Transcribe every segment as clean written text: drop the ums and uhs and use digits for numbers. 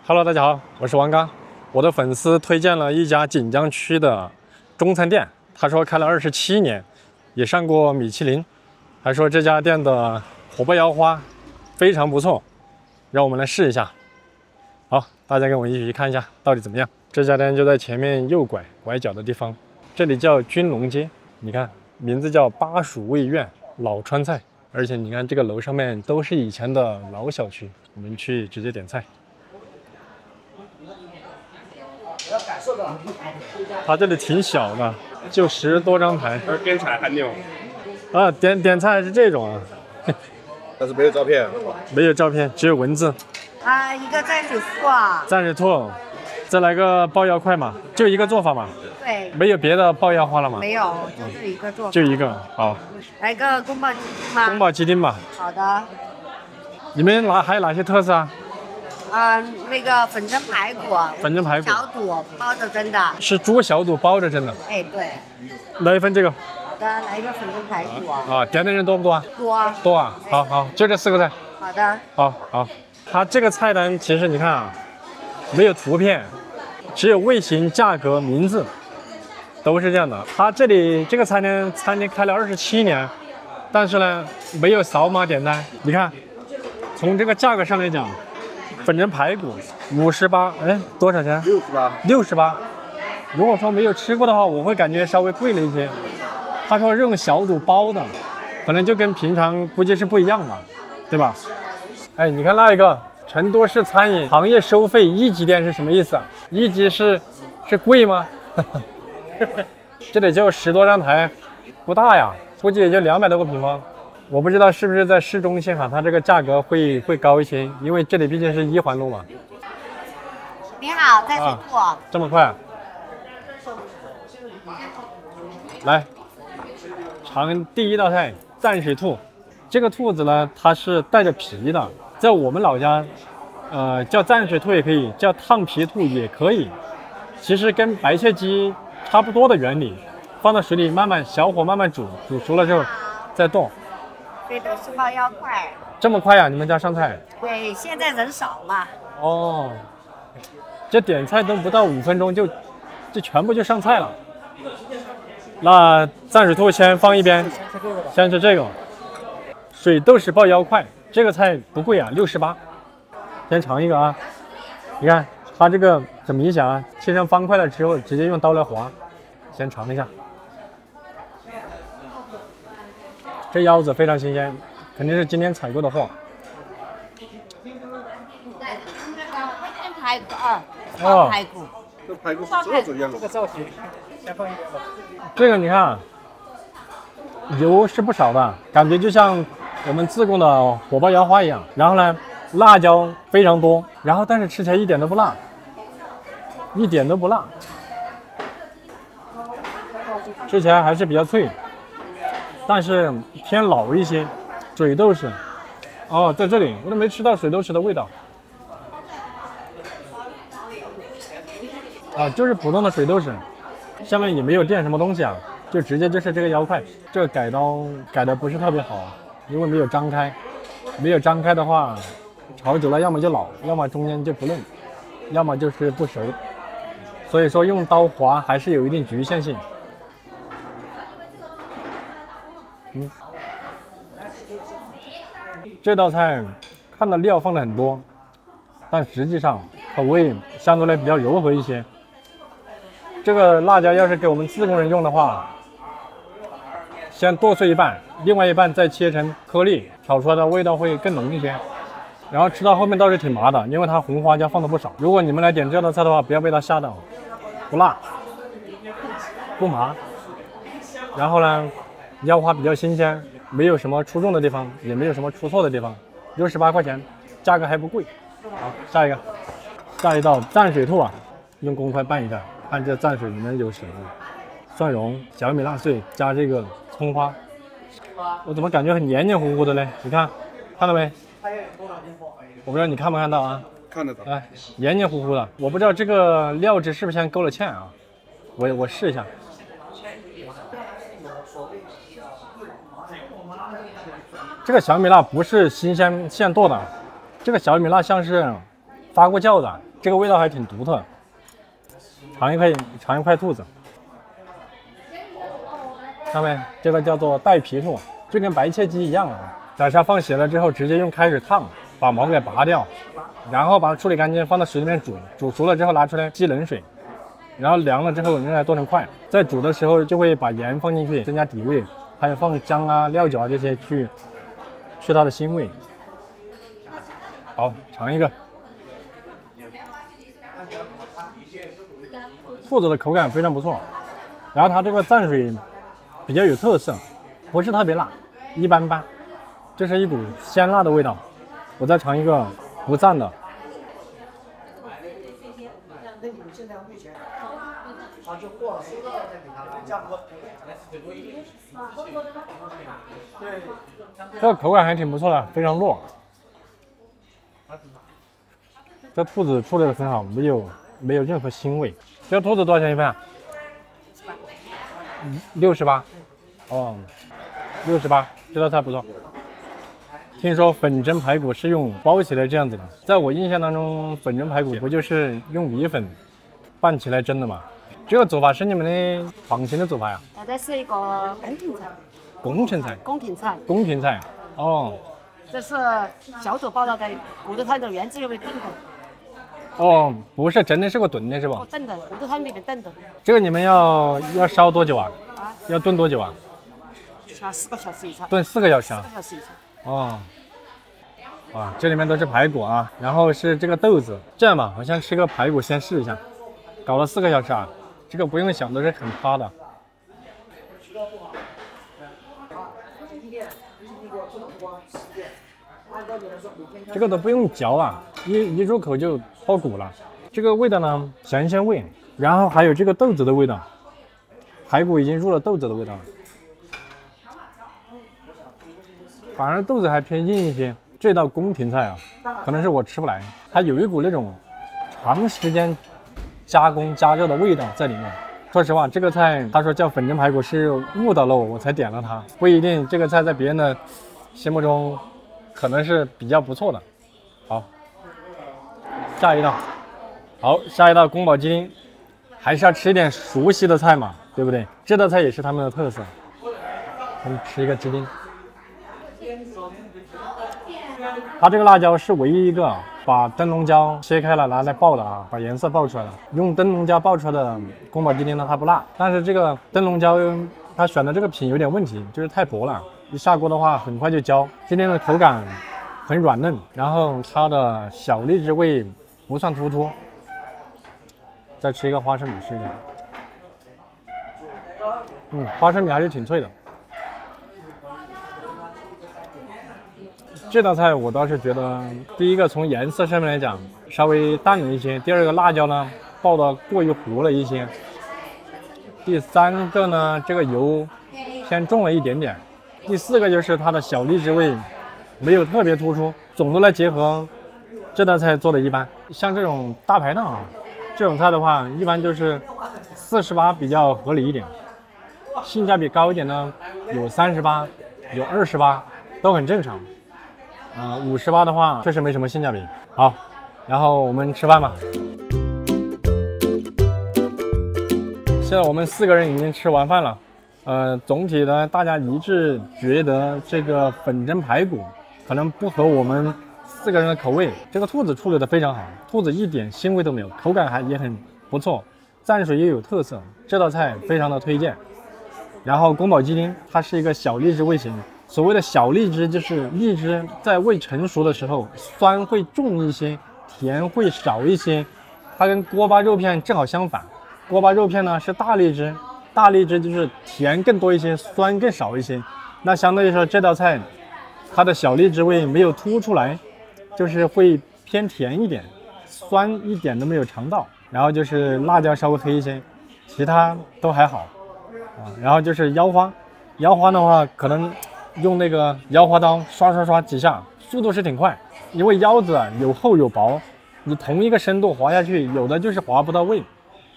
Hello， 大家好，我是王刚。我的粉丝推荐了一家锦江区的中餐店，他说开了27年，也上过米其林，还说这家店的火爆腰花非常不错，让我们来试一下。好，大家跟我一起去看一下到底怎么样。这家店就在前面右拐角的地方，这里叫君龙街，你看名字叫巴蜀味苑老川菜，而且你看这个楼上面都是以前的老小区，我们去直接点菜。它这里挺小的，就10多张台。点菜按钮啊，点菜是这种啊，但是没有照片。没有照片，只有文字。啊，一个蘸水兔啊。蘸水兔，再来个爆腰块嘛，就一个做法嘛。对。没有别的爆腰花了吗？没有，就是一个做法。就一个，好。来个宫保鸡丁吗？宫保鸡丁吧。好的。你们还有哪些特色啊？那个粉蒸排骨，粉蒸排骨，小肚包着蒸的，是猪小肚包着蒸的。哎，对。来一份这个。好的，来一个粉蒸排骨。啊，点的人多不多啊？多。多啊，好，就这4个菜。好的。好。它这个菜单其实你看啊，没有图片，只有味型、价格、名字，都是这样的。它这里这个餐厅开了27年，但是呢没有扫码点单。你看，从这个价格上来讲。粉蒸排骨58，哎，多少钱？68。如果说没有吃过的话，我会感觉稍微贵了一些。他说用小肚包的，可能就跟平常估计是不一样吧，对吧？哎，你看那一个成都市餐饮行业收费1级店是什么意思啊？1级是贵吗？这里就10多张台，不大呀，估计也就200多个平方。我不知道是不是在市中心哈，它这个价格会高一些，因为这里毕竟是1环路嘛。你好，蘸水兔。这么快？来，尝第一道菜蘸水兔。这个兔子呢，它是带着皮的，在我们老家，叫蘸水兔也可以，叫烫皮兔也可以。其实跟白切鸡差不多的原理，放到水里小火慢慢煮，煮熟了之后再冻。对的，是爆腰块。这么快呀？你们家上菜？对，现在人少嘛。哦，这点菜都不到5分钟就全部就上菜了。那蘸水兔先放一边，先吃这个水豆豉爆腰块，这个菜不贵啊，68。先尝一个啊，你看它这个很明显啊，切成方块了之后直接用刀来划，先尝一下。这腰子非常新鲜，肯定是今天采过的货。排骨排骨。这排骨是这样的。这个造型，先放一边吧。这个你看，油是不少的，感觉就像我们自贡的火爆腰花一样。然后呢，辣椒非常多，然后但是吃起来一点都不辣，吃起来还是比较脆。但是偏老一些，水豆豉，哦，在这里我都没吃到水豆豉的味道，啊，就是普通的水豆豉，下面也没有垫什么东西啊，就直接就是这个腰块，这个改刀改的不是特别好，因为没有张开，的话，炒久了要么就老，要么中间就不嫩，要么就是不熟，所以说用刀划还是有一定局限性。这道菜看到料放的很多，但实际上口味相对来比较柔和一些。这个辣椒要是给我们自贡人用的话，先剁碎一半，另外一半再切成颗粒，炒出来的味道会更浓一些。然后吃到后面倒是挺麻的，因为它红花椒放的不少。如果你们来点这道菜的话，不要被它吓到，不辣，不麻。然后呢，腰花比较新鲜。没有什么出众的地方，也没有什么出错的地方，68块钱，价格还不贵。好，下一道蘸水兔啊，用公筷拌一下，看这蘸水里面有什么，蒜蓉、小米辣碎加这个葱花，我怎么感觉很黏黏糊糊的嘞？你看到没？我不知道你看没看到啊？看得到。哎，黏黏糊糊的，我不知道这个料汁是不是先勾了芡啊？我试一下。这个小米辣不是新鲜现剁的，这个小米辣像是发过酵的，这个味道还挺独特。尝一块兔子，上面这个叫做带皮兔，就跟白切鸡一样啊。宰杀放血了之后，直接用开水烫，把毛给拔掉，然后把它处理干净，放到水里面煮，煮熟了之后拿出来吸冷水，然后凉了之后用来剁成块。在煮的时候就会把盐放进去，增加底味，还有放姜啊、料酒啊这些去它的腥味。好，尝一个。兔子的口感非常不错，然后它这个蘸水比较有特色，不是特别辣，一般般，这是一股鲜辣的味道。我再尝一个不蘸的。这个口感还挺不错的，非常糯。这兔子处理的很好，没有任何腥味。这个兔子多少钱一份啊？68。哦，68，这道菜不错。听说粉蒸排骨是用包起来这样子的，在我印象当中，粉蒸排骨不就是用米粉拌起来蒸的吗？这个做法是你们的创新的做法呀？这是一个宫廷菜。宫廷菜。宫廷菜。宫廷菜。哦。这是小煮包的，在骨头汤的原汁原味炖的。哦，不是真的是个炖的是吧？炖的，骨头汤里面炖的。这个你们要烧多久啊？要炖多久啊？烧4个小时以上。炖4个小时啊？4个小时以上。哦。哇，这里面都是排骨啊，然后是这个豆子。这样吧，好像吃个排骨先试一下。搞了4个小时啊，这个不用想都是很趴的。这个都不用嚼啊，一入口就脱骨了。这个味道呢，咸鲜味，然后还有这个豆子的味道，排骨已经入了豆子的味道了。反而豆子还偏硬一些。这道宫廷菜啊，可能是我吃不来，它有一股那种长时间加工加热的味道在里面。说实话，这个菜他说叫粉蒸排骨是误导了我才点了它，不一定这个菜在别人的心目中可能是比较不错的。好，下一道，好，下一道宫保鸡丁，还是要吃一点熟悉的菜嘛，对不对？这道菜也是他们的特色。我们吃一个鸡丁。它这个辣椒是唯一一个把灯笼椒切开了拿来爆的啊，把颜色爆出来了。用灯笼椒爆出来的宫保鸡丁呢，它不辣，但是这个灯笼椒它选的这个品有点问题，就是太薄了，一下锅的话很快就焦。今天的口感很软嫩，然后它的小荔枝味不算突出。再吃一个花生米试一下，花生米还是挺脆的。这道菜我倒是觉得，第一个从颜色上面来讲稍微淡了一些，第二个辣椒呢爆得过于糊了一些，第三个呢这个油偏重了一点点，第四个就是它的小荔枝味没有特别突出。总的来结合，这道菜做的一般。像这种大排档啊，这种菜的话一般就是48比较合理一点，性价比高一点呢有38，有28，都很正常。58的话确实没什么性价比。好，然后我们吃饭吧。现在我们4个人已经吃完饭了。总体呢，大家一致觉得这个粉蒸排骨可能不合我们4个人的口味。这个兔子处理的非常好，兔子一点腥味都没有，口感也很不错，蘸水又有特色，这道菜非常的推荐。然后宫保鸡丁，它是一个小荔枝味型。所谓的小荔枝，就是荔枝在未成熟的时候，酸会重一些，甜会少一些。它跟锅巴肉片正好相反，锅巴肉片呢是大荔枝，大荔枝就是甜更多一些，酸更少一些。那相对来说，这道菜它的小荔枝味没有突出来，就是会偏甜一点，酸一点都没有尝到。然后就是辣椒稍微黑一些，其他都还好然后就是腰花，腰花的话可能用那个腰花刀刷几下，速度是挺快，因为腰子有厚有薄，你同一个深度划下去，有的就是划不到位。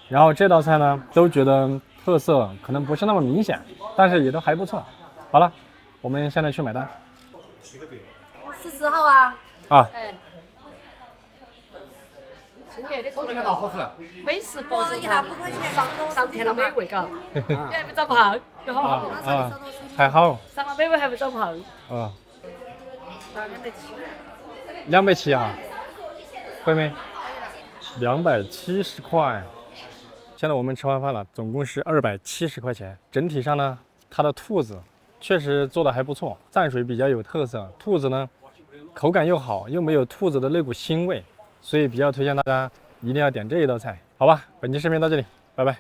然后这道菜呢，都觉得特色可能不是那么明显，但是也都还不错。好了，我们现在去买单。40号啊。啊。今年的这个美食博主上天了美味，嘎，你还没长胖，有好好。还好。上了美味还没长胖。啊。 270。 270啊？会没？270块。现在我们吃完饭了，总共是270块钱。整体上呢，它的兔子确实做的还不错，蘸水比较有特色。兔子呢，口感又好，又没有兔子的那股腥味，所以比较推荐大家一定要点这一道菜，好吧？本期视频到这里，拜拜。